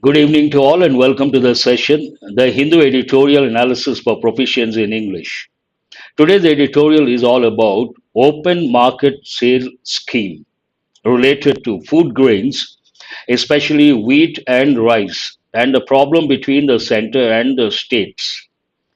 Good evening to all and welcome to the session, the Hindu Editorial Analysis for Proficiency in English. Today's editorial is all about open market sale scheme related to food grains, especially wheat and rice, and the problem between the center and the states.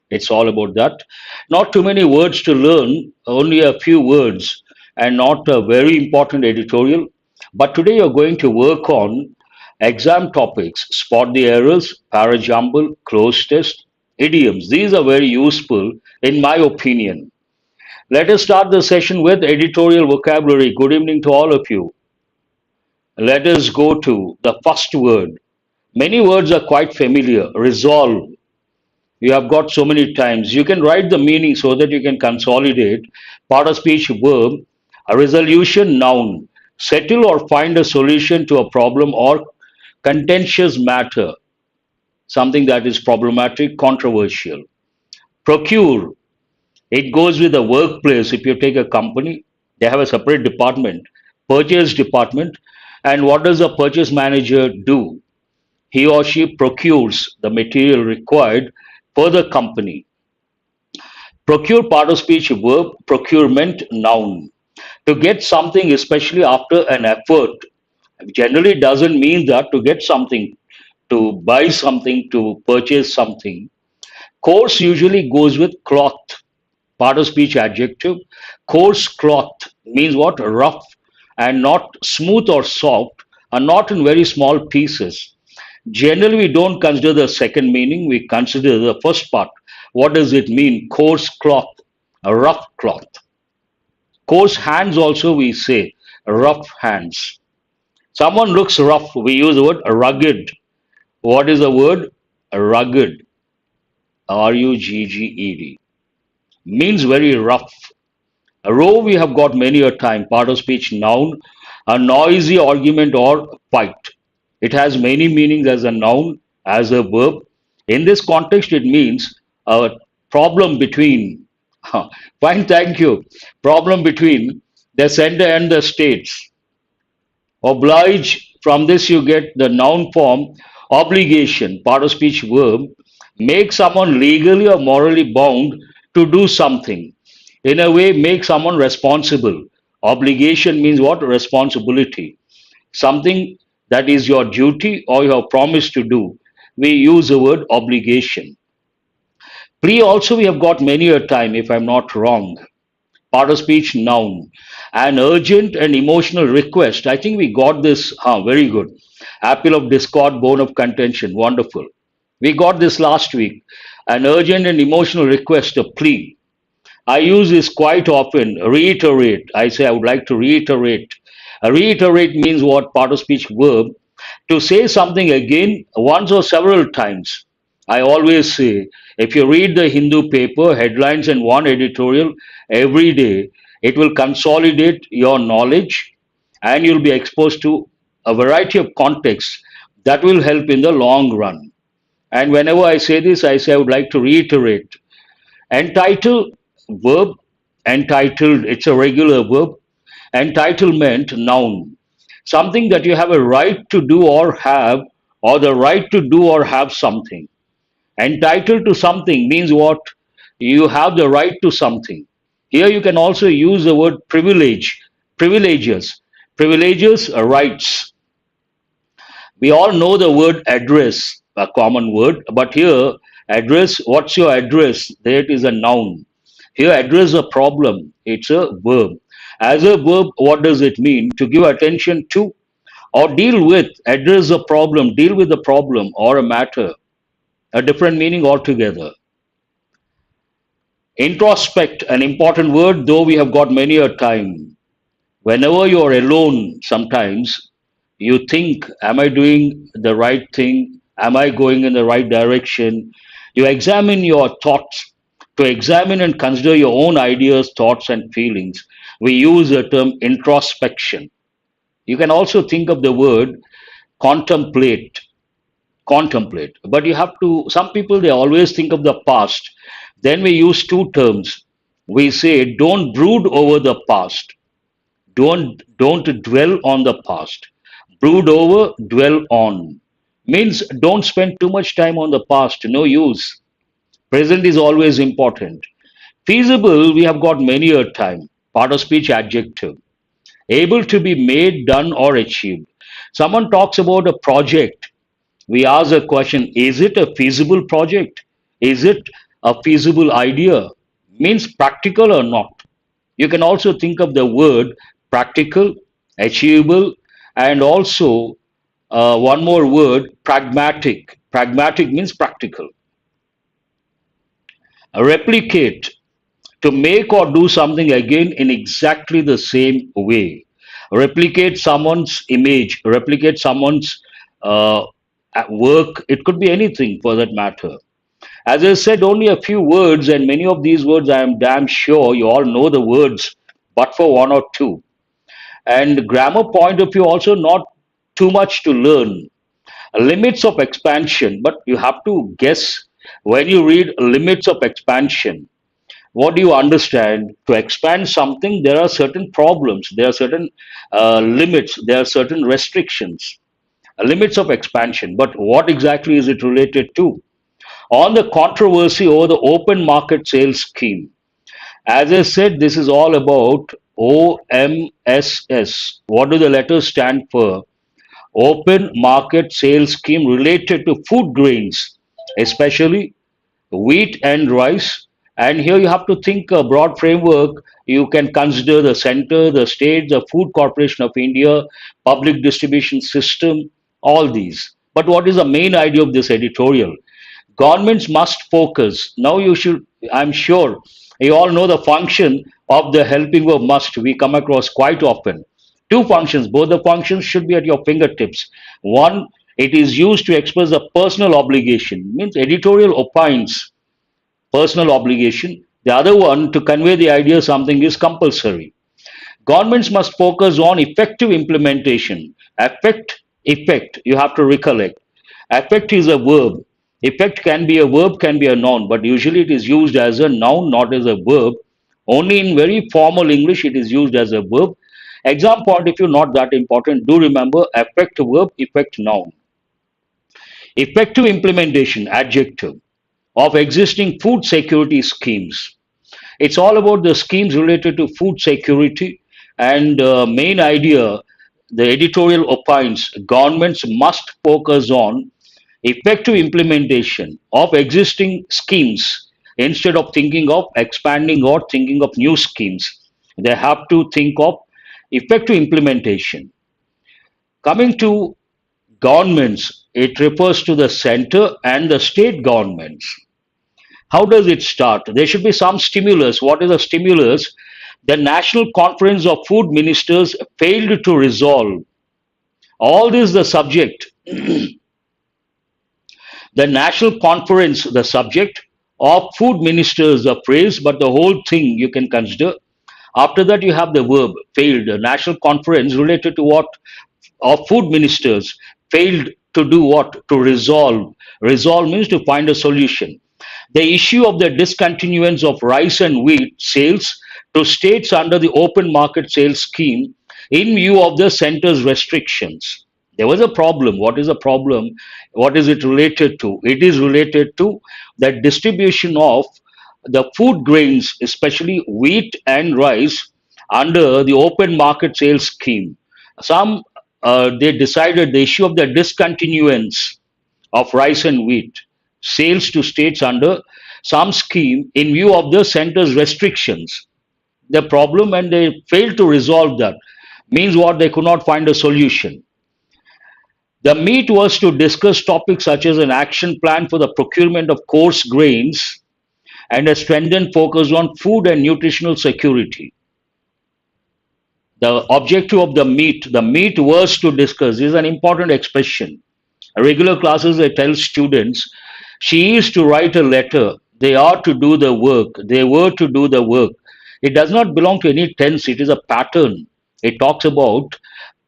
It's all about that. Not too many words to learn, only a few words, and not a very important editorial. But today you're going to work on exam topics, spot the errors, Jumble, Cloze Test, idioms. These are very useful in my opinion. Let us start the session with editorial vocabulary. Good evening to all of you. Let us go to the first word. Many words are quite familiar. Resolve. You have got so many times. You can write the meaning so that you can consolidate. Part of speech verb, a resolution noun, settle or find a solution to a problem or contentious matter, something that is problematic, controversial. Procure, it goes with the workplace. If you take a company, they have a separate department, purchase department. And what does a purchase manager do? He or she procures the material required for the company. Procure, part of speech verb, procurement noun. To get something, especially after an effort, generally doesn't mean that to get something, to buy something, to purchase something. Coarse usually goes with cloth, part of speech adjective. Coarse cloth means what? Rough and not smooth or soft, and not in very small pieces. Generally, we don't consider the second meaning, we consider the first part. What does it mean? Coarse cloth, a rough cloth. Coarse hands also we say, rough hands. Someone looks rough, we use the word rugged. What is the word? Rugged, rugged, means very rough. A row we have got many a time, part of speech noun, a noisy argument or fight. It has many meanings as a noun, as a verb. In this context, it means a problem between, fine, thank you, problem between the center and the states. Oblige, from this you get the noun form, obligation, part of speech verb, make someone legally or morally bound to do something. In a way, make someone responsible. Obligation means what? Responsibility. Something that is your duty or you have promised to do. We use the word obligation. Plea also we have got many a time, if I'm not wrong. Part of speech noun. An urgent and emotional request. I think we got this. Very good. Apple of discord, bone of contention. Wonderful. We got this last week. An urgent and emotional request, a plea. I use this quite often. Reiterate. I say I would like to reiterate. Reiterate means what? Part of speech verb. To say something again once or several times. I always say, if you read the Hindu paper, headlines, and one editorial every day, it will consolidate your knowledge and you'll be exposed to a variety of contexts that will help in the long run. And whenever I say this, I say I would like to reiterate. Entitle, verb, entitled, it's a regular verb. Entitlement, noun. Something that you have a right to do or have, or the right to do or have something. Entitled to something means what? You have the right to something. Here you can also use the word privilege, privileges. Privileges are rights. We all know the word address, a common word, but here, address, what's your address? There it is a noun. Here, address a problem, it's a verb. As a verb, what does it mean? To give attention to or deal with, address a problem, deal with a problem or a matter, a different meaning altogether. Introspect, an important word, though we have got many a time. Whenever you're alone, sometimes you think, am I doing the right thing? Am I going in the right direction? You examine your thoughts. To examine and consider your own ideas, thoughts, and feelings, we use the term introspection. You can also think of the word contemplate. Contemplate. But you have to, some people, they always think of the past. Then we use two terms. We say, don't brood over the past. Don't dwell on the past. Brood over, dwell on. Means don't spend too much time on the past, no use. Present is always important. Feasible, we have got many a time. Part of speech adjective. Able to be made, done, or achieved. Someone talks about a project. We ask a question, is it a feasible project? Is it a feasible idea? Means practical or not. You can also think of the word practical, achievable, and also one more word, pragmatic. Pragmatic means practical. Replicate, to make or do something again in exactly the same way. Replicate someone's image, replicate someone's uh, work. It could be anything for that matter. As I said, only a few words, and many of these words I am damn sure you all know the words, but for one or two. And grammar point of view, also not too much to learn. Limits of expansion, but you have to guess when you read limits of expansion. What do you understand? To expand something, there are certain problems, there are certain limits, there are certain restrictions, limits of expansion. But what exactly is it related to? On the controversy over the open market sales scheme. As I said, this is all about OMSS. What do the letters stand for? Open market sales scheme related to food grains, especially wheat and rice. And here you have to think a broad framework. You can consider the center, the state, the Food Corporation of India, public distribution system, all these. But what is the main idea of this editorial? Governments must focus. Now you should, I'm sure, you all know the function of the helping verb must. We come across quite often. Two functions, both the functions should be at your fingertips. One, it is used to express a personal obligation, means editorial opines personal obligation. The other one, to convey the idea something is compulsory. Governments must focus on effective implementation. Effect, you have to recollect. Affect is a verb. Effect can be a verb, can be a noun, but usually it is used as a noun, not as a verb. Only in very formal English it is used as a verb. Exam point, if you're not that important, do remember affect verb, effect noun. Effective implementation, adjective, of existing food security schemes. It's all about the schemes related to food security and main idea. The editorial opines governments must focus on effective implementation of existing schemes instead of thinking of expanding or thinking of new schemes. They have to think of effective implementation. Coming to governments, it refers to the center and the state governments. How does it start? There should be some stimulus. What is a stimulus? The National Conference of Food Ministers failed to resolve. All this the subject. The National Conference, the subject of food ministers, the phrase, but the whole thing you can consider. After that, you have the verb failed. The National Conference related to what? Of food ministers failed to do what? To resolve. Resolve means to find a solution. The issue of the discontinuance of rice and wheat sales to states under the open market sales scheme in view of the center's restrictions. There was a problem. What is the problem? What is it related to? It is related to the distribution of the food grains, especially wheat and rice, under the open market sales scheme. Some they decided the issue of the discontinuance of rice and wheat sales to states under some scheme in view of the center's restrictions. The problem, and they failed to resolve that. Means what? They could not find a solution. The meet was to discuss topics such as an action plan for the procurement of coarse grains and a strengthened focus on food and nutritional security. The objective of the meet was to discuss, this is an important expression. Regular classes, I tell students, she is to write a letter, they are to do the work, they were to do the work. It does not belong to any tense, it is a pattern. It talks about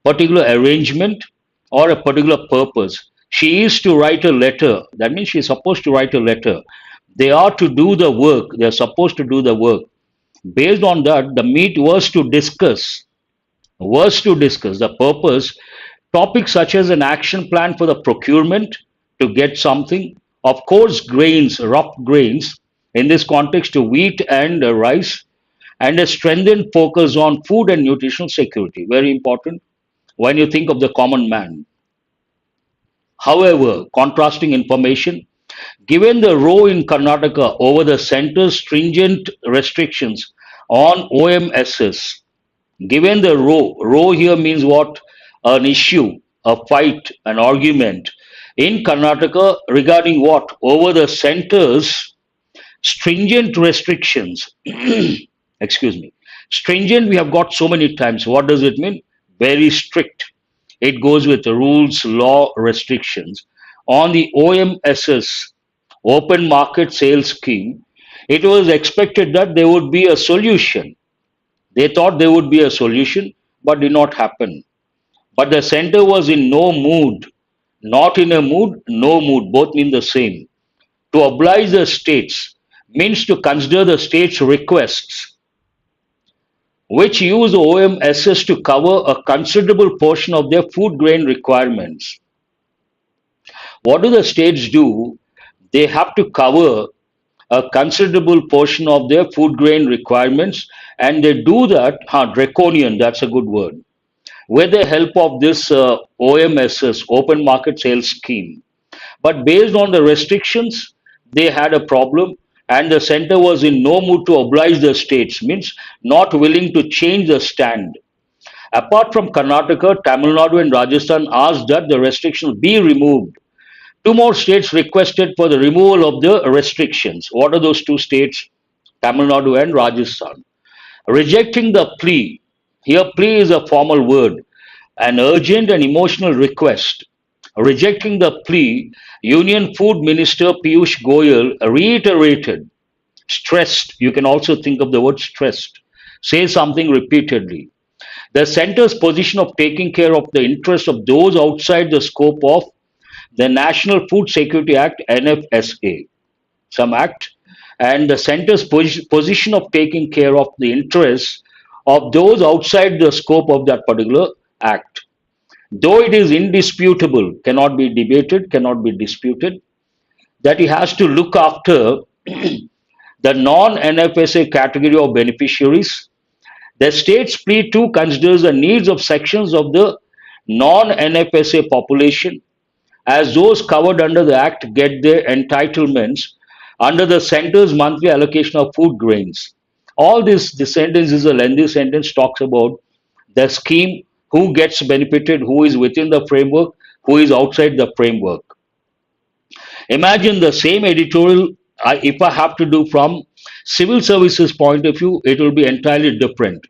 particular arrangement or a particular purpose. She is to write a letter, that means she is supposed to write a letter. They are to do the work, they are supposed to do the work. Based on that, the meet was to discuss. The purpose Topics such as an action plan for the procurement to get something, of course, grains, rough grains, in this context to wheat and rice, and a strengthened focus on food and nutritional security. Very important when you think of the common man. However, contrasting information, given the row in Karnataka over the centre's stringent restrictions on OMSs, given the row here means what? An issue, a fight, an argument in Karnataka regarding what? Over the centre's stringent restrictions. Excuse me. Stringent, we have got so many times. What does it mean? Very strict. It goes with the rules, law, restrictions. On the OMSS, Open Market Sales Scheme, it was expected that there would be a solution. They thought there would be a solution, but did not happen. But the center was in no mood, not in a mood, no mood, both mean the same. To oblige the states means to consider the states' requests, which use OMSs to cover a considerable portion of their food grain requirements. What do the states do? They have to cover a considerable portion of their food grain requirements, and they do that, draconian, that's a good word, with the help of this OMSs, Open Market Sales Scheme. But based on the restrictions, they had a problem, and the center was in no mood to oblige the states, means not willing to change the stand. Apart from Karnataka, Tamil Nadu, and Rajasthan asked that the restrictions be removed. Two more states requested for the removal of the restrictions. What are those two states? Tamil Nadu and Rajasthan. Rejecting the plea. Here, plea is a formal word, an urgent and emotional request. Rejecting the plea, Union Food Minister Piyush Goyal reiterated, stressed, you can also think of the word stressed, say something repeatedly. The center's position of taking care of the interests of those outside the scope of the National Food Security Act, NFSA, some act, and the center's position of taking care of the interests of those outside the scope of that particular act. Though it is indisputable, cannot be debated, cannot be disputed, that he has to look after the non NFSA category of beneficiaries. The state's plea too considers the needs of sections of the non NFSA population, as those covered under the Act get their entitlements under the center's monthly allocation of food grains. All this sentence is a lengthy sentence, talks about the scheme, who gets benefited, who is within the framework, who is outside the framework. Imagine the same editorial, if I have to do from civil services point of view, it will be entirely different.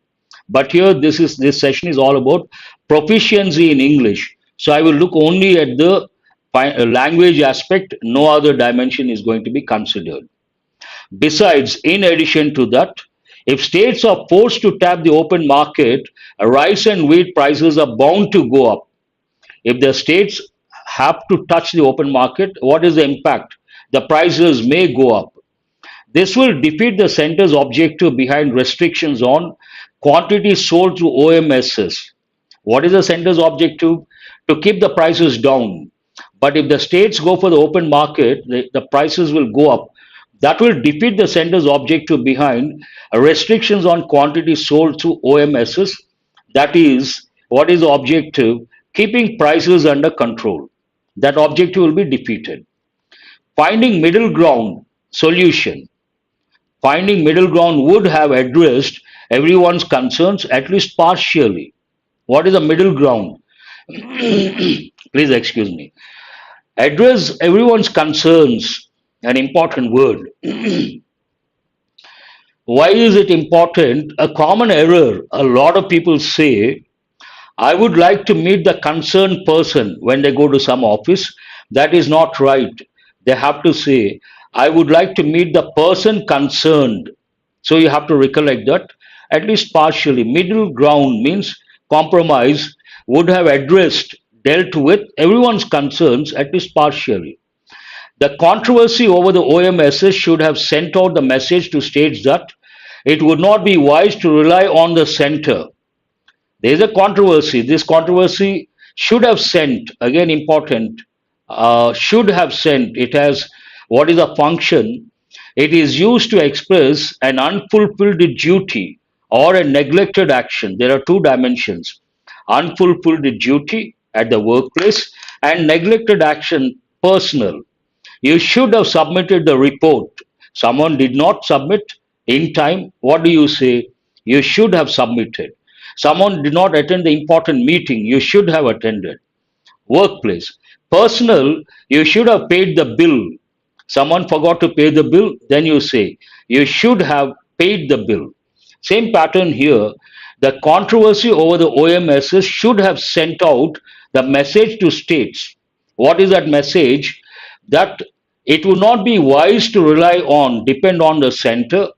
But here, this session is all about proficiency in English. So I will look only at the language aspect. No other dimension is going to be considered. Besides, in addition to that, if states are forced to tap the open market, rice and wheat prices are bound to go up. If the states have to touch the open market, what is the impact? The prices may go up. This will defeat the center's objective behind restrictions on quantity sold through OMSs. What is the center's objective? To keep the prices down. But if the states go for the open market, the prices will go up. That will defeat the center's objective behind restrictions on quantity sold through OMSs. That is, what is the objective? Keeping prices under control. That objective will be defeated. Finding middle ground solution. Finding middle ground would have addressed everyone's concerns, at least partially. What is the middle ground? Please excuse me. Address everyone's concerns, an important word. Why is it important? A common error, a lot of people say, I would like to meet the concerned person when they go to some office. That is not right. They have to say, I would like to meet the person concerned. So you have to recollect that, at least partially. Middle ground means compromise, would have addressed, dealt with everyone's concerns, at least partially. The controversy over the OMSs should have sent out the message to states that it would not be wise to rely on the center. There is a controversy. This controversy Should have sent, again important, should have sent, it has what is a function? It is used to express an unfulfilled duty or a neglected action. There are two dimensions: unfulfilled duty at the workplace and neglected action personal. You should have submitted the report. Someone did not submit in time. What do you say? You should have submitted. Someone did not attend the important meeting. You should have attended. Workplace. Personal, you should have paid the bill. Someone forgot to pay the bill. Then you say, you should have paid the bill. Same pattern here. The controversy over the OMSs should have sent out the message to states. What is that message? That it would not be wise to rely on, depend on the center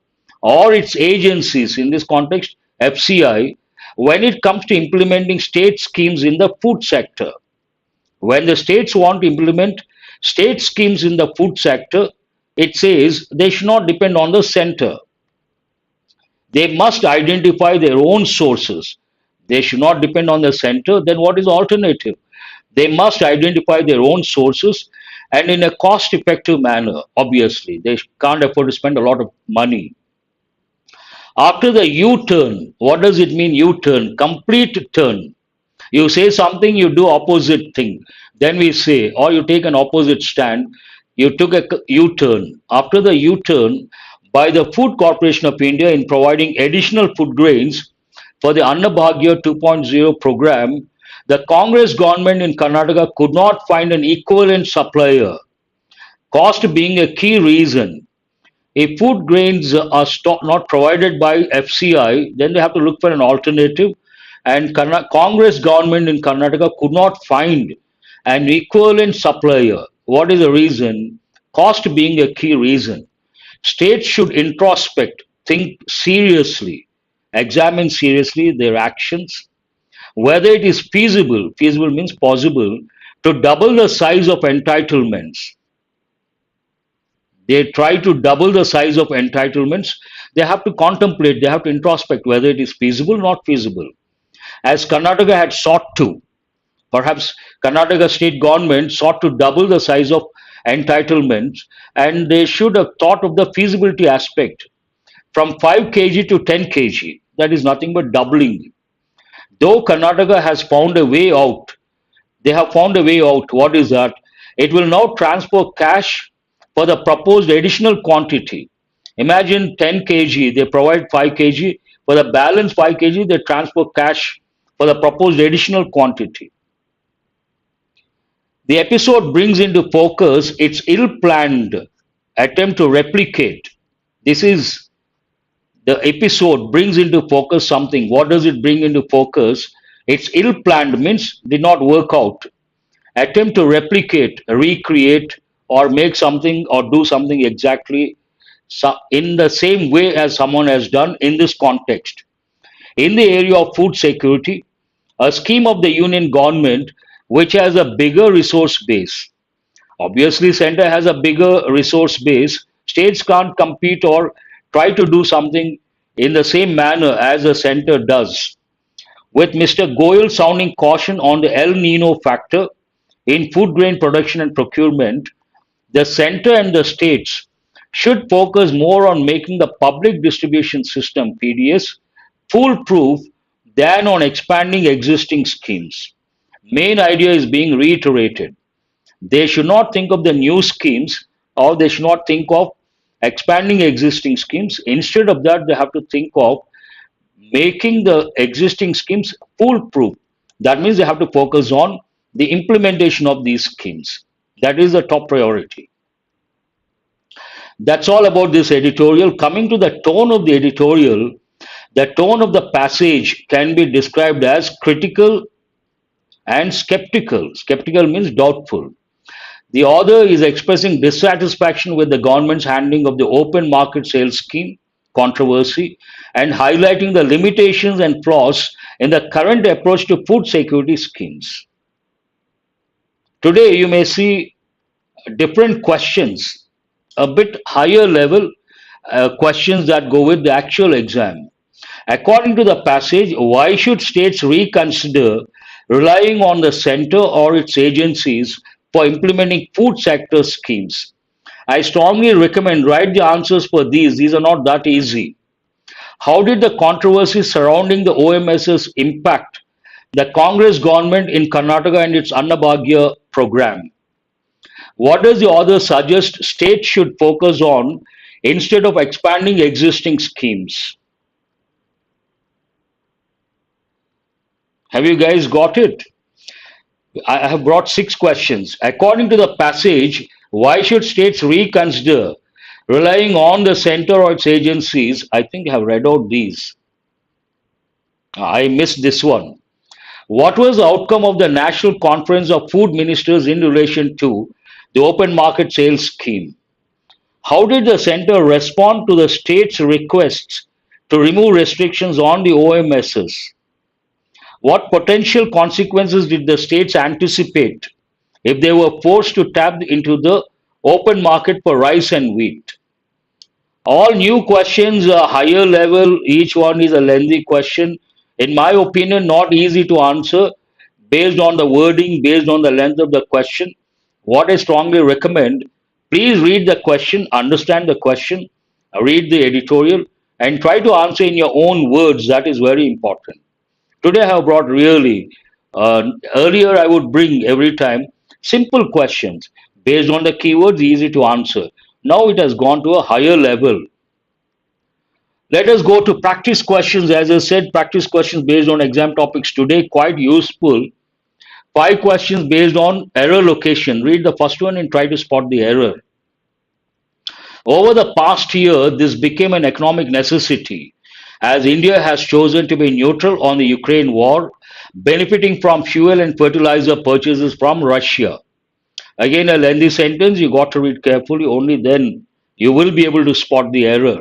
or its agencies, in this context, FCI, when it comes to implementing state schemes in the food sector. When the states want to implement state schemes in the food sector, it says they should not depend on the center. They must identify their own sources. They should not depend on the center. Then what is the alternative? They must identify their own sources and in a cost effective manner, obviously. They can't afford to spend a lot of money. After the U turn, what does it mean U turn? Complete turn. You say something, you do opposite thing. Then we say, or you take an opposite stand, you took a U-turn. After the U-turn, by the Food Corporation of India in providing additional food grains for the Annabhagya 2.0 program, the Congress government in Karnataka could not find an equivalent supplier, cost being a key reason. If food grains are not provided by FCI, then they have to look for an alternative. And Congress government in Karnataka could not find an equivalent supplier. What is the reason? Cost being a key reason. States should introspect, think seriously, examine seriously their actions, whether it is feasible, feasible means possible, to double the size of entitlements. They try to double the size of entitlements. They have to contemplate, they have to introspect whether it is feasible or not feasible. As Karnataka had sought to, perhaps Karnataka state government sought to double the size of entitlements, and they should have thought of the feasibility aspect from 5 kg to 10 kg. That is nothing but doubling. Though Karnataka has found a way out, they have found a way out. What is that? It will now transfer cash for the proposed additional quantity. Imagine 10 kg, they provide 5 kg. For the balance 5 kg, they transfer cash for the proposed additional quantity. The episode brings into focus its ill planned attempt to replicate. This is the episode brings into focus something. What does it bring into focus? It's ill planned means did not work out. Attempt to replicate, recreate, or make something or do something exactly in the same way as someone has done in this context. In the area of food security, a scheme of the union government which has a bigger resource base. Obviously, center has a bigger resource base. States can't compete or try to do something in the same manner as the center does. With Mr. Goyal sounding caution on the El Nino factor in food grain production and procurement, the center and the states should focus more on making the public distribution system (PDS) foolproof than on expanding existing schemes. Main idea is being reiterated. They should not think of the new schemes or they should not think of expanding existing schemes. Instead of that, they have to think of making the existing schemes foolproof. That means they have to focus on the implementation of these schemes. That is the top priority. That's all about this editorial. Coming to the tone of the editorial, the tone of the passage can be described as critical and skeptical. Skeptical means doubtful. The author is expressing dissatisfaction with the government's handling of the open market sales scheme controversy and highlighting the limitations and flaws in the current approach to food security schemes. Today, you may see different questions, a bit higher level questions that go with the actual exam. According to the passage, why should states reconsider relying on the center or its agencies for implementing food sector schemes. I strongly recommend write the answers for these. These are not that easy. How did the controversy surrounding the OMSs impact the Congress government in Karnataka and its Annabhagya program? What does the author suggest states should focus on instead of expanding existing schemes? Have you guys got it? I have brought six questions. According to the passage, why should states reconsider relying on the center or its agencies? I think I have read out these. I missed this one. What was the outcome of the National Conference of Food Ministers in relation to the open market sales scheme? How did the center respond to the state's requests to remove restrictions on the OMSs? What potential consequences did the states anticipate if they were forced to tap into the open market for rice and wheat? All new questions are higher level, each one is a lengthy question. In my opinion, not easy to answer based on the wording, based on the length of the question. What I strongly recommend, please read the question, understand the question, read the editorial, and try to answer in your own words. That is very important. Today I have brought really, earlier I would bring every time simple questions based on the keywords, easy to answer. Now it has gone to a higher level. Let us go to practice questions. As I said, practice questions based on exam topics today, quite useful. Five questions based on error location. Read the first one and try to spot the error. Over the past year, this became an economic necessity as India has chosen to be neutral on the Ukraine war, benefiting from fuel and fertilizer purchases from Russia. Again, a lengthy sentence, you got to read carefully, only then you will be able to spot the error.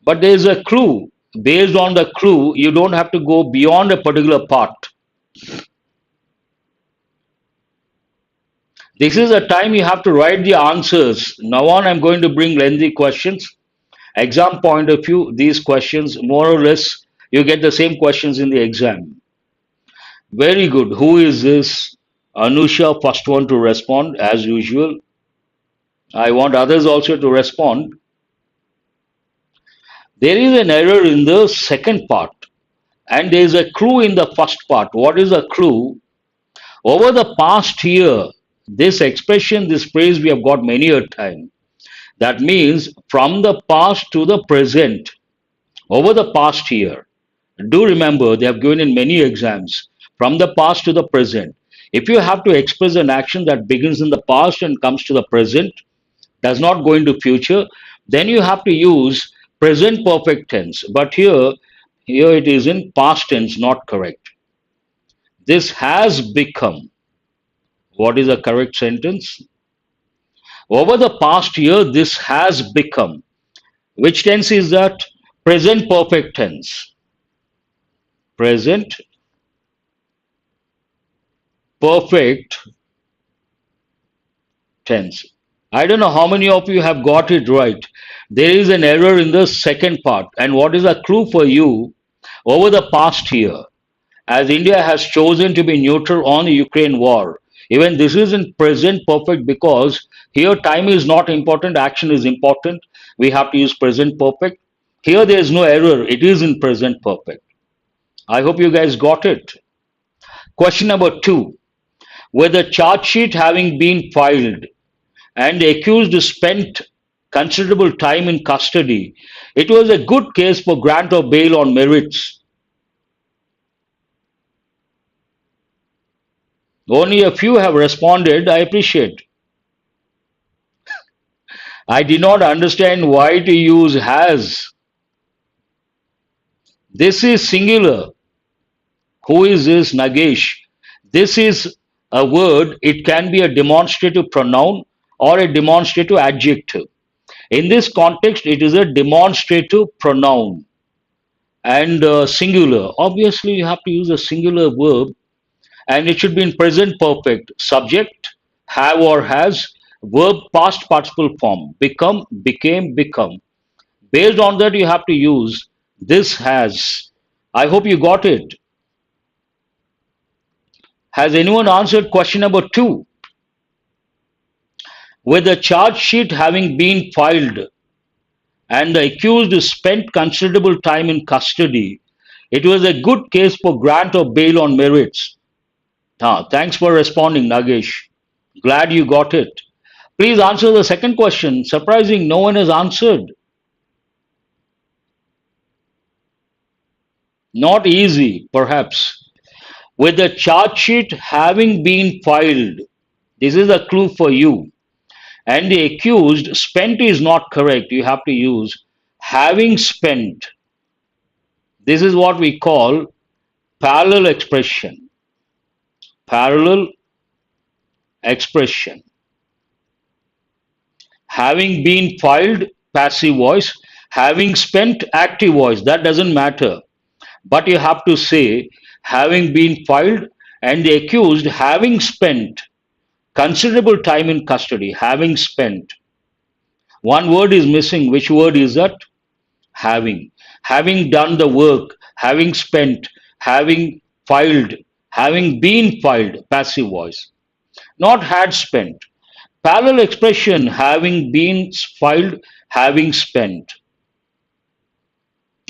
But there is a clue. Based on the clue, you don't have to go beyond a particular part. This is a time you have to write the answers. Now on, I'm going to bring lengthy questions. Exam point of view, these questions, more or less, you get the same questions in the exam. Very good. Who is this? Anusha, first one to respond, as usual. I want others also to respond. There is an error in the second part, and there is a clue in the first part. What is a clue? Over the past year, this expression, this phrase we have got many a time. That means from the past to the present, over the past year. Do remember, they have given in many exams, from the past to the present. If you have to express an action that begins in the past and comes to the present, does not go into future, then you have to use present perfect tense. But here it is in past tense, not correct. This has become. What is the correct sentence? Over the past year, this has become. Which tense is that? Present perfect tense. Present perfect tense. I don't know how many of you have got it right. There is an error in the second part. And what is a clue for you? Over the past year, as India has chosen to be neutral on the Ukraine war, even this is in present perfect because here time is not important, action is important. We have to use present perfect. Here there is no error, it is in present perfect. I hope you guys got it. Question number 2. With the charge sheet having been filed and the accused spent considerable time in custody, it was a good case for grant of bail on merits. Only a few have responded. I appreciate. I did not understand why to use has. This is singular. Who is this? Nagesh. This is a word. It can be a demonstrative pronoun or a demonstrative adjective. In this context, it is a demonstrative pronoun and singular. Obviously, you have to use a singular verb and it should be in present perfect. Subject, have or has, verb past participle form, become, became, become. Based on that, you have to use this has. I hope you got it. Has anyone answered question number 2? With the charge sheet having been filed and the accused spent considerable time in custody, it was a good case for grant of bail on merits. Thanks for responding, Nagesh. Glad you got it. Please answer the second question. Surprising, no one has answered. Not easy, perhaps. With the charge sheet having been filed, this is a clue for you. And the accused, spent is not correct. You have to use having spent. This is what we call parallel expression. Parallel expression. Having been filed, passive voice. Having spent, active voice. That doesn't matter. But you have to say having been filed and the accused having spent considerable time in custody. Having spent. One word is missing. Which word is that? Having. Having done the work, having spent, having filed, having been filed, passive voice. Not had spent. Parallel expression, having been filed, having spent.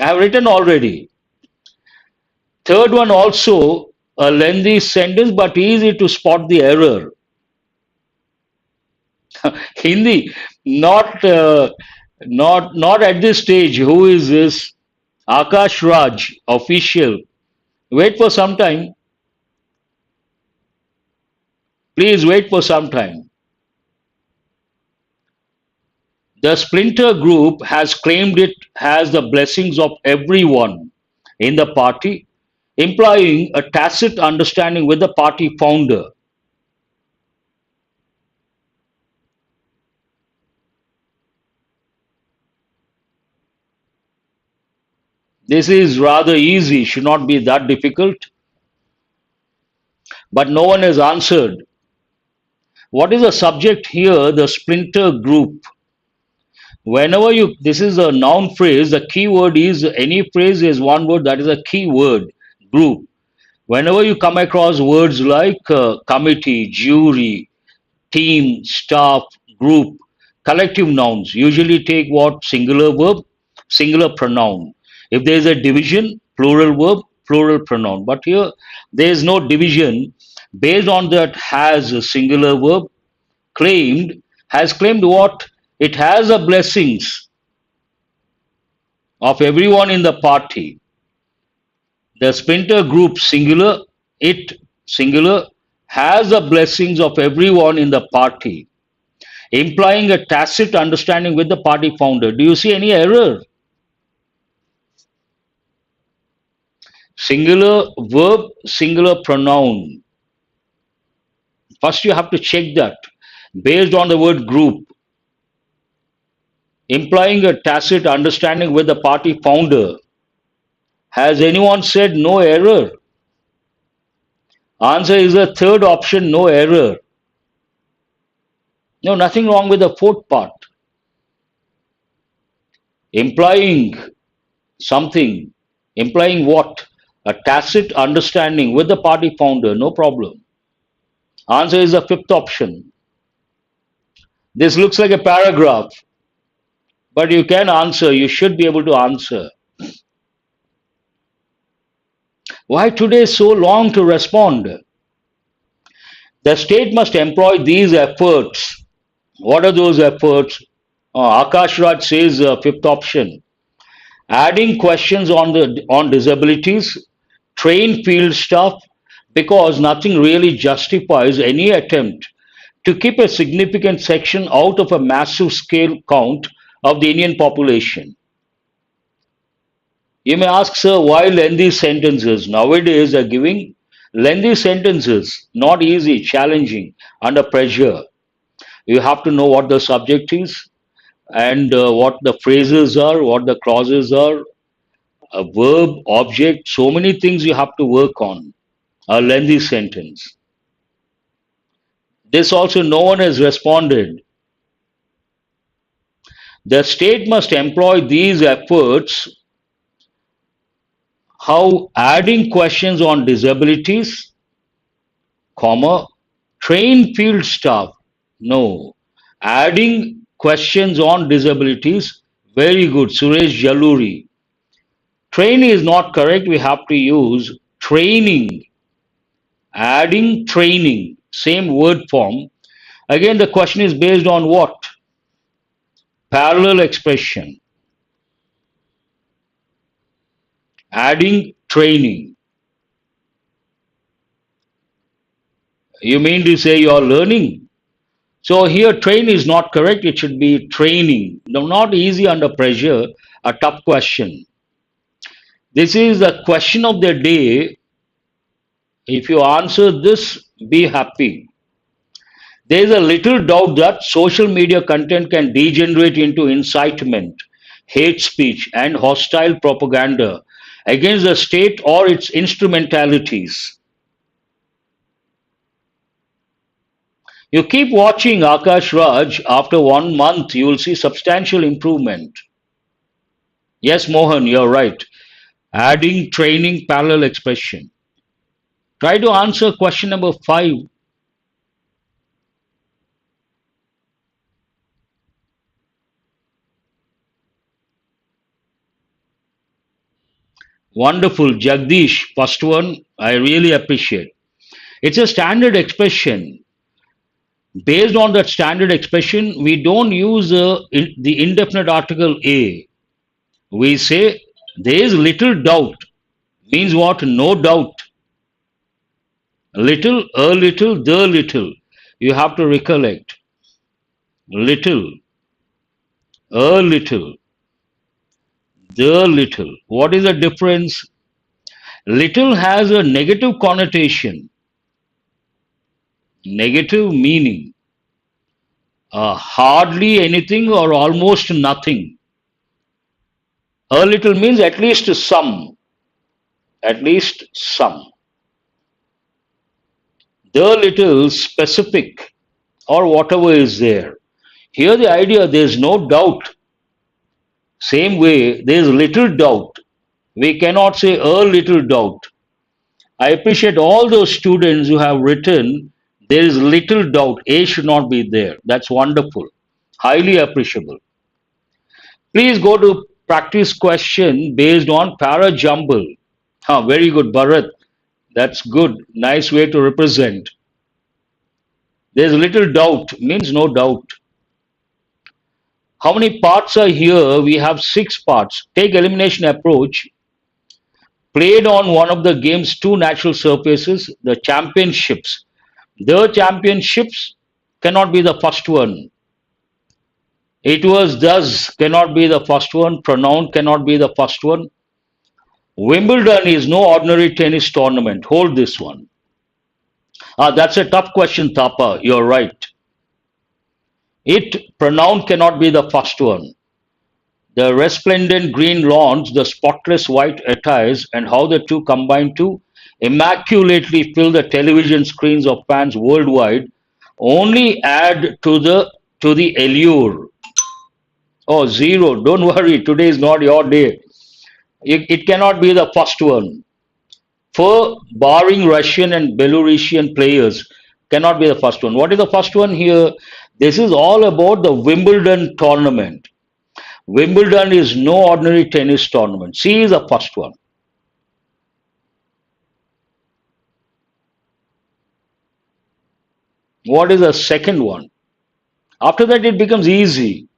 I have written already. Third one also a lengthy sentence but easy to spot the error. Hindi, not at this stage. Who is this? Akash Raj, official. Wait for some time. Please wait for some time. The splinter group has claimed it has the blessings of everyone in the party, implying a tacit understanding with the party founder. This is rather easy, should not be that difficult, but no one has answered. What is the subject here? The splinter group. Whenever you, this is a noun phrase, the key word is, any phrase is one word, that is a key word, group. Whenever you come across words like committee, jury, team, staff, group, collective nouns usually take what? Singular verb, singular pronoun. If there is a division, plural verb, plural pronoun. But here there is no division. Based on that, has a singular verb, claimed, has claimed what? It has the blessings of everyone in the party. The splinter group, singular, it, singular, has the blessings of everyone in the party, implying a tacit understanding with the party founder. Do you see any error? Singular verb, singular pronoun. First, you have to check that based on the word group, implying a tacit understanding with the party founder. Has anyone said no error? Answer is the third option, no error. No, nothing wrong with the fourth part. Implying something, implying what? A tacit understanding with the party founder, no problem. Answer is the fifth option. This looks like a paragraph, but you can answer, you should be able to answer. Why today so long to respond? The state must employ these efforts. What are those efforts? Akash Raj says fifth option. Adding questions on disabilities, train field staff, because nothing really justifies any attempt to keep a significant section out of a massive scale count of the Indian population. You may ask, sir, why lengthy sentences? Nowadays, they're giving lengthy sentences, not easy, challenging, under pressure. You have to know what the subject is and what the phrases are, what the clauses are, a verb, object, so many things you have to work on. A lengthy sentence. This also no one has responded. The state must employ these efforts. How? Adding questions on disabilities, comma, train field staff. No. Adding questions on disabilities. Very good. Suresh Jaluri. Train is not correct. We have to use training. Adding training. Same word form. Again, the question is based on what? Parallel expression. Adding training. You mean to say you are learning? So here train is not correct. It should be training. No, not easy under pressure. A tough question. This is the question of the day. If you answer this, be happy. There is a little doubt that social media content can degenerate into incitement, hate speech, and hostile propaganda against the state or its instrumentalities. You keep watching Akash Raj, after 1 month, you will see substantial improvement. Yes, Mohan, you're right. Adding training parallel expression. Try to answer question number 5. Wonderful, Jagdish. First one, I really appreciate. It's a standard expression. Based on that standard expression, we don't use the indefinite article a. We say there is little doubt. Means what? No doubt. Little, a little, the little. You have to recollect. Little, a little, the little. What is the difference? Little has a negative connotation, negative meaning. Hardly anything or almost nothing. A little means at least some. At least some. The little specific or whatever is there. Here the idea there is no doubt. Same way there is little doubt. We cannot say a little doubt. I appreciate all those students who have written there is little doubt. A should not be there. That's wonderful. Highly appreciable. Please go to practice question based on para jumble. Very good, Bharat. That's good. Nice way to represent. There's little doubt, means no doubt. How many parts are here? We have 6 parts. Take elimination approach. Played on one of the game's 2 natural surfaces, the championships. The championships cannot be the first one. It was thus cannot be the first one. Pronoun cannot be the first one. Wimbledon is no ordinary tennis tournament. Hold this one. That's a tough question, Thapa. You're right. It, pronoun cannot be the first one. The resplendent green lawns, the spotless white attires, and how the two combine to immaculately fill the television screens of fans worldwide only add to the allure. Oh, zero. Don't worry. Today is not your day. It cannot be the first one. For barring Russian and Belarusian players, cannot be the first one. What is the first one here? This is all about the Wimbledon tournament. Wimbledon is no ordinary tennis tournament. C is the first one. What is the second one? After that, it becomes easy.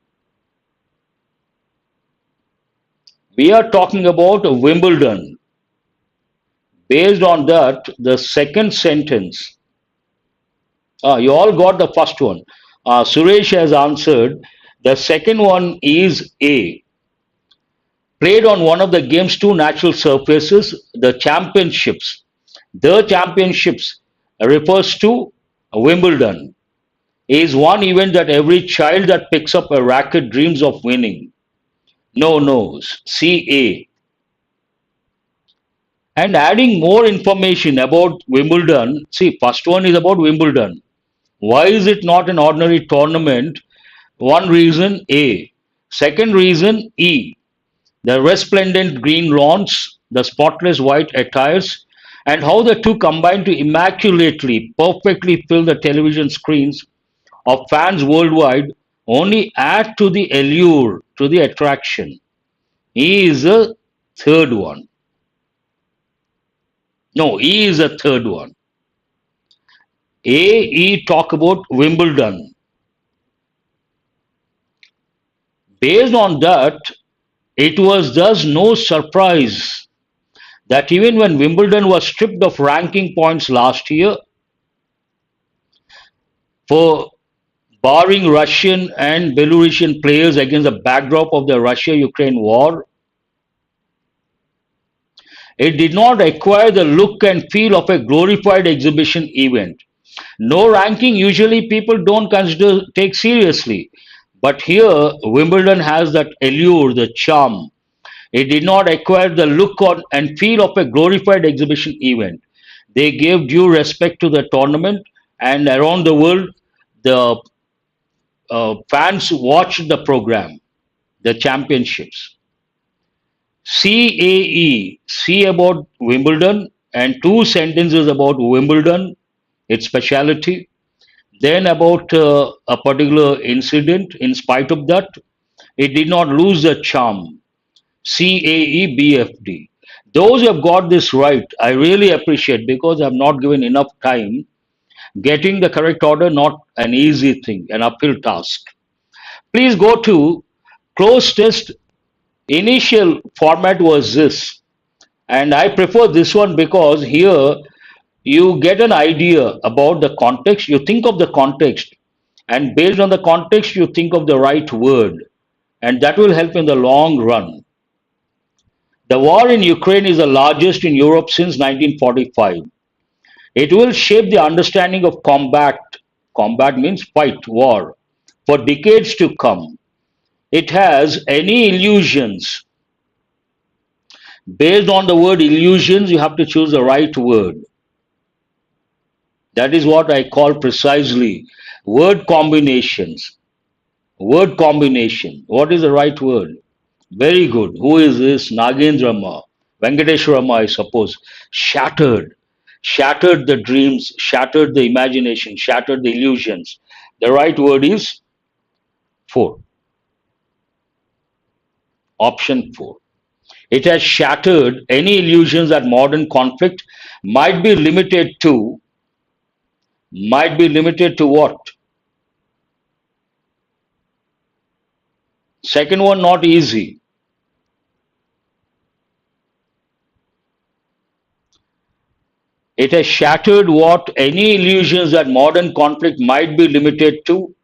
We are talking about Wimbledon. Based on that, the second sentence. You all got the first one. Suresh has answered. The second one is A. Played on one of the game's 2 natural surfaces, the championships. The championships refers to Wimbledon. Is one event that every child that picks up a racket dreams of winning. No, CA. And adding more information about Wimbledon. See, first one is about Wimbledon. Why is it not an ordinary tournament? One reason A. Second reason E. The resplendent green lawns, the spotless white attires, and how the two combine to immaculately, perfectly fill the television screens of fans worldwide only add to the allure, to the attraction. He is a third one. No, he is a third one. He talk about Wimbledon. Based on that, it was thus no surprise that even when Wimbledon was stripped of ranking points last year for barring Russian and Belarusian players against the backdrop of the Russia Ukraine war, it did not acquire the look and feel of a glorified exhibition event. No ranking usually people don't consider take seriously. But here Wimbledon has that allure, the charm. It did not acquire the look on and feel of a glorified exhibition event. They gave due respect to the tournament, and around the world, the fans watched the program, the championships. CAE, C about Wimbledon, and two sentences about Wimbledon, its speciality. Then about a particular incident. In spite of that, it did not lose the charm. CAEBFD. Those who have got this right, I really appreciate because I've not given enough time. Getting the correct order, not an easy thing, an uphill task. Please go to Cloze Test. Initial format was this, and I prefer this one because here you get an idea about the context. You think of the context, and based on the context, you think of the right word, and that will help in the long run. The war in Ukraine is the largest in Europe since 1945. It will shape the understanding of combat. Combat means fight, war, for decades to come. It has any illusions. Based on the word illusions, you have to choose the right word. That is what I call precisely word combinations. Word combination. What is the right word? Very good. Who is this? Nagendrama. Venkateshwarama, I suppose. Shattered. Shattered the dreams, shattered the imagination, shattered the illusions. The right word is 4. Option 4. It has shattered any illusions that modern conflict might be limited to. Might be limited to what? Second one, not easy. It has shattered what? Any illusions that modern conflict might be limited to?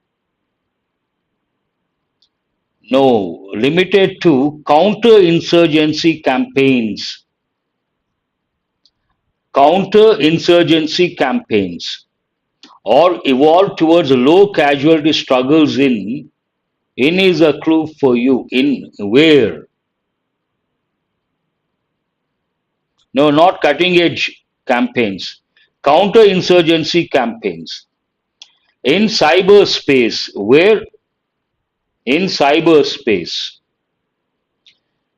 No, limited to counter-insurgency campaigns. Counter-insurgency campaigns. Or evolve towards low casualty struggles in. In is a clue for you. In where? No, not cutting edge campaigns. Counter-insurgency campaigns. In cyberspace. Where? In cyberspace.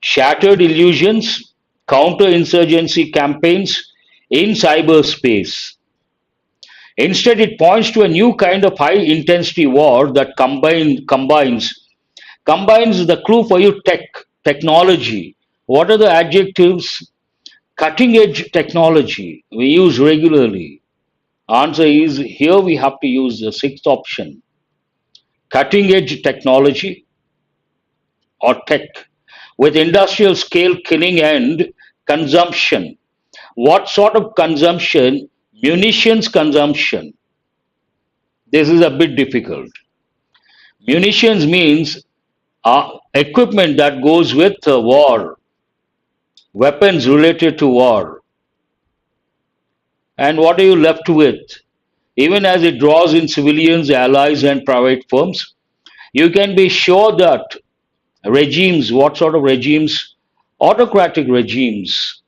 Shattered illusions, counter-insurgency campaigns in cyberspace. Instead, it points to a new kind of high-intensity war that combines the clue for you technology. What are the adjectives? Cutting-edge technology we use regularly. Answer is here we have to use the sixth option. Cutting-edge technology or tech with industrial scale killing and consumption. What sort of consumption? Munitions consumption. This is a bit difficult. Munitions means equipment that goes with war, weapons related to war. And what are you left with? Even as it draws in civilians, allies, and private firms, you can be sure that regimes, what sort of regimes? Autocratic regimes.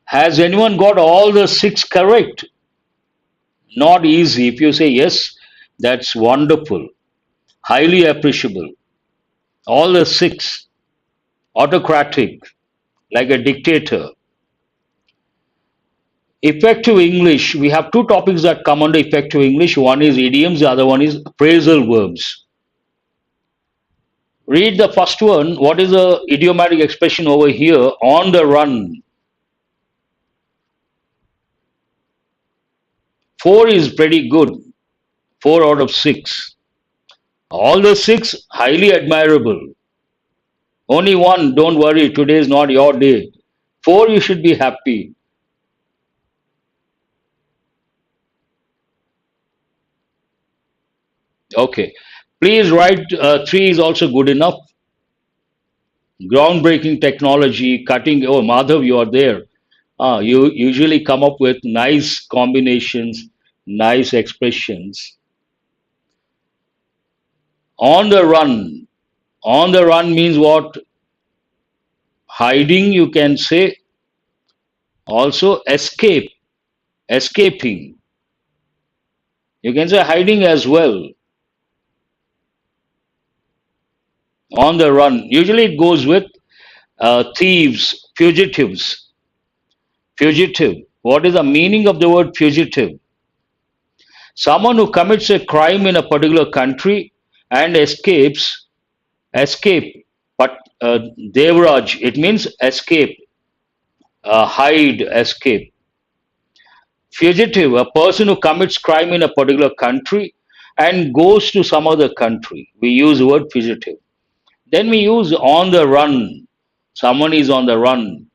Has anyone got all the 6 correct? Not easy. If you say yes, that's wonderful, highly appreciable. All the 6. Autocratic, like a dictator. Effective English, we have two topics that come under effective English. One is idioms, the other one is phrasal verbs. Read the first one. What is the idiomatic expression over here? On the run. 4 is pretty good. 4 out of 6. All the 6, highly admirable. Only 1, don't worry, today is not your day. 4, you should be happy. Okay. Please write 3 is also good enough. Groundbreaking technology, cutting. Oh, Madhav, you are there. You usually come up with nice combinations, nice expressions. On the run. On the run means what? Hiding, you can say. Also, escape, escaping. You can say hiding as well. On the run. Usually it goes with thieves, fugitives. Fugitive. What is the meaning of the word fugitive? Someone who commits a crime in a particular country and escape. But Devraj, it means escape, hide, escape. Fugitive, a person who commits crime in a particular country and goes to some other country. We use the word fugitive. Then we use on the run. Someone is on the run,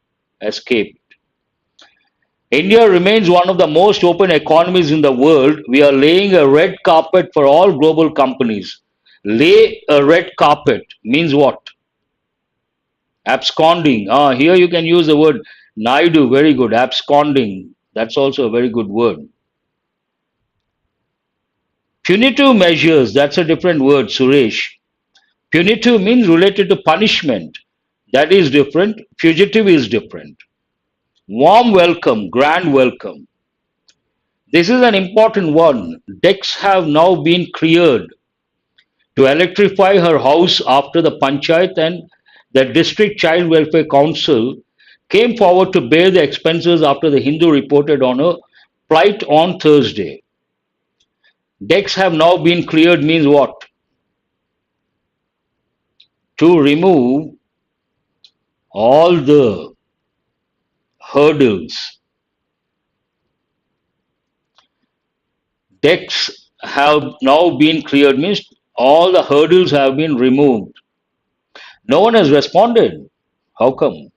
escape. India remains one of the most open economies in the world. We are laying a red carpet for all global companies. Lay a red carpet means what? Absconding. Here you can use the word Naidu, very good. Absconding. That's also a very good word. Punitive measures, that's a different word, Suresh. Punitive means related to punishment. That is different. Fugitive is different. Warm welcome, grand welcome. This is an important one. Decks have now been cleared to electrify her house after the Panchayat and the District Child Welfare Council came forward to bear the expenses after the Hindu reported on a plight on Thursday. Decks have now been cleared means what? To remove all the hurdles. Decks have now been cleared means all the hurdles have been removed. No one has responded. How come?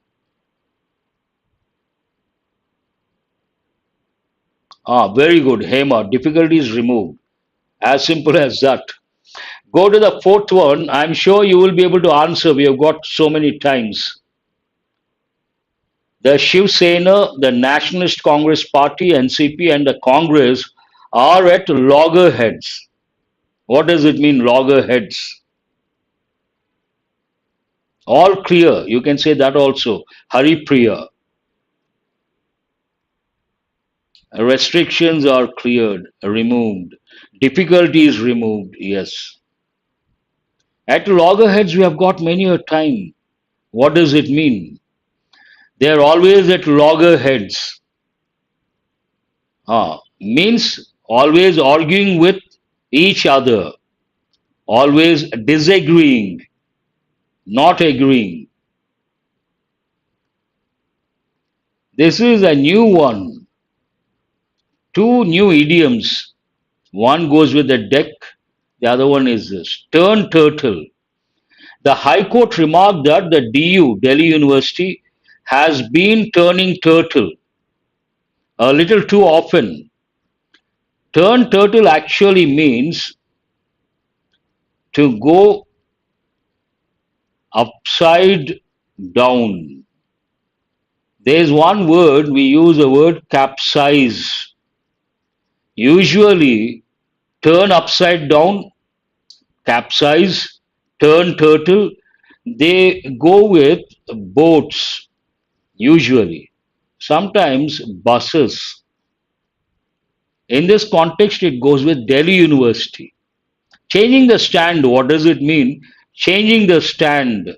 Very good, Hema. Difficulty is removed. As simple as that. Go to the fourth one. I'm sure you will be able to answer. We have got so many times. The Shiv Sena, the Nationalist Congress Party, NCP, and the Congress are at loggerheads. What does it mean, loggerheads? All clear. You can say that also. Hari Priya. Restrictions are cleared, removed. Difficulty is removed. Yes. At loggerheads, we have got many a time. What does it mean? They are always at loggerheads. Means always arguing with each other, always disagreeing, not agreeing. This is a new one. Two new idioms. One goes with the deck, the other one is this. Turn turtle. The High Court remarked that the DU, Delhi University, has been turning turtle a little too often. Turn turtle actually means to go upside down. There is one word, we use the word capsize. Usually, turn upside down, capsize, turn turtle, they go with boats, usually. Sometimes buses. In this context, it goes with Delhi University. Changing the stand, what does it mean? Changing the stand.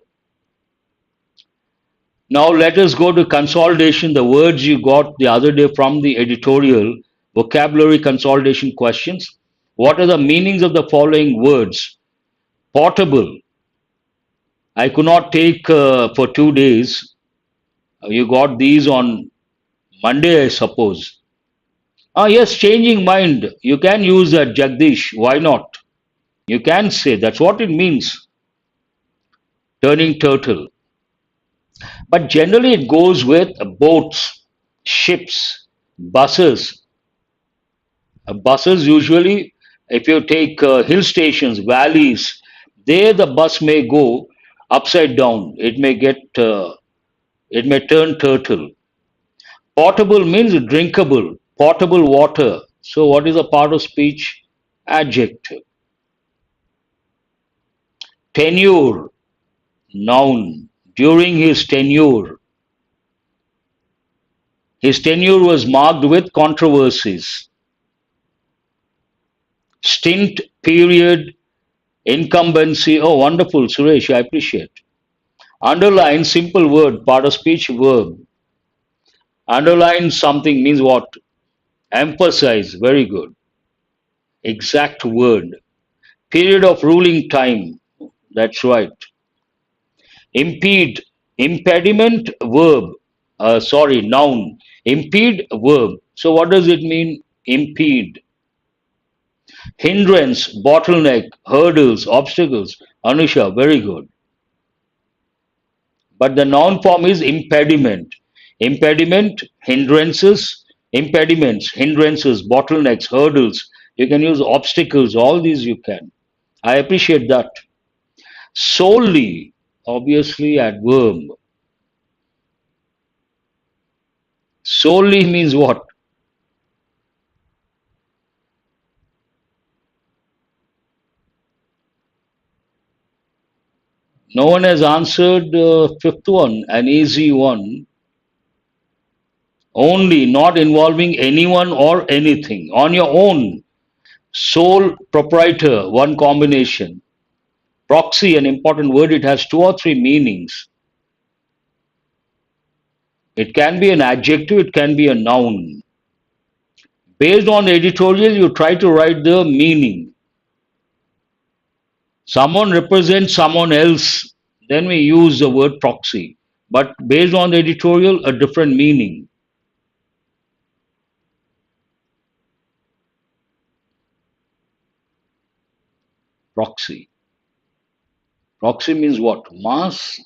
Now let us go to consolidation, the words you got the other day from the editorial vocabulary consolidation questions. What are the meanings of the following words? Portable. I could not take for 2 days. You got these on Monday, I suppose. Ah, yes, changing mind. You can use that, Jagdish. Why not? You can say that's what it means, turning turtle. But generally, it goes with boats, ships, buses. Buses usually, if you take hill stations, valleys, there the bus may go upside down. It may turn turtle. Potable means drinkable, potable water. So, what is a part of speech? Adjective. Tenure, noun. During his tenure was marked with controversies. Stint, period, incumbency. Oh, wonderful, Suresh. I appreciate. Underline, simple word, part of speech, verb. Underline something means what? Emphasize. Very good. Exact word. Period of ruling time. That's right. Impede, impediment, verb. Sorry, noun. Impede, verb. So what does it mean? Impede. Hindrance, bottleneck, hurdles, obstacles. Anusha, very good. But the noun form is impediment. Impediment, hindrances, impediments, hindrances, bottlenecks, hurdles. You can use obstacles, all these you can. I appreciate that. Solely, obviously, adverb. Solely means what? No one has answered the fifth one, an easy one. Only, not involving anyone or anything. On your own. Sole proprietor, one combination. Proxy, an important word, it has two or three meanings. It can be an adjective, it can be a noun. Based on the editorial, you try to write the meaning. Someone represents someone else, then we use the word proxy. But based on the editorial, a different meaning. Proxy. Proxy means what? Mass?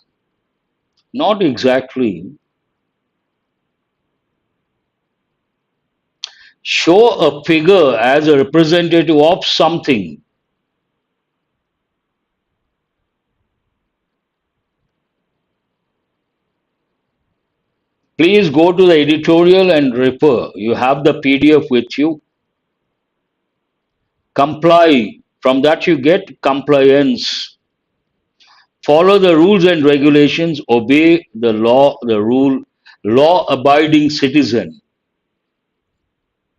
Not exactly. Show a figure as a representative of something. Please go to the editorial and refer. You have the PDF with you. Comply. From that you get compliance. Follow the rules and regulations. Obey the law, the rule. Law abiding citizen.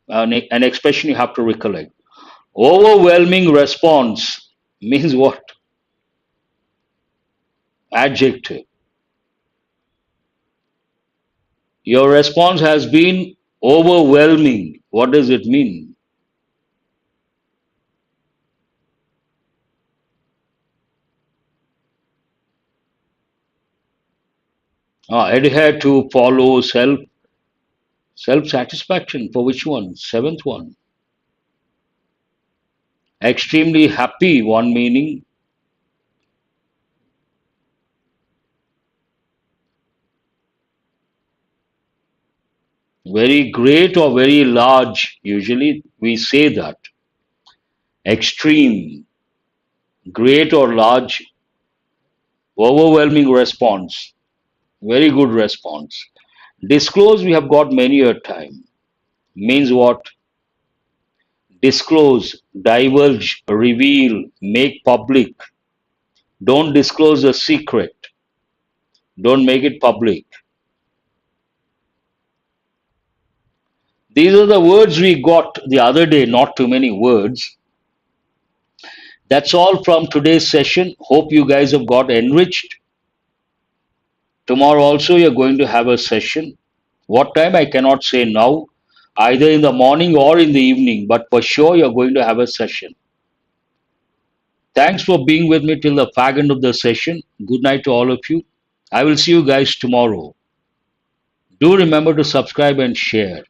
An expression you have to recollect. Overwhelming response means what? Adjective. Your response has been overwhelming. What does it mean? Adhere to, follow, self-satisfaction. For which one? Seventh one. Extremely happy, one meaning. Very great or very large. Usually we say that. Extreme, great or large, overwhelming response. Very good response. Disclose, we have got many a time. Means what? Disclose, divulge, reveal, make public. Don't disclose a secret. Don't make it public. These are the words we got the other day, not too many words. That's all from today's session. Hope you guys have got enriched. Tomorrow also you're going to have a session. What time I cannot say now, either in the morning or in the evening, but for sure you're going to have a session. Thanks for being with me till the fag end of the session. Good night to all of you. I will see you guys tomorrow. Do remember to subscribe and share.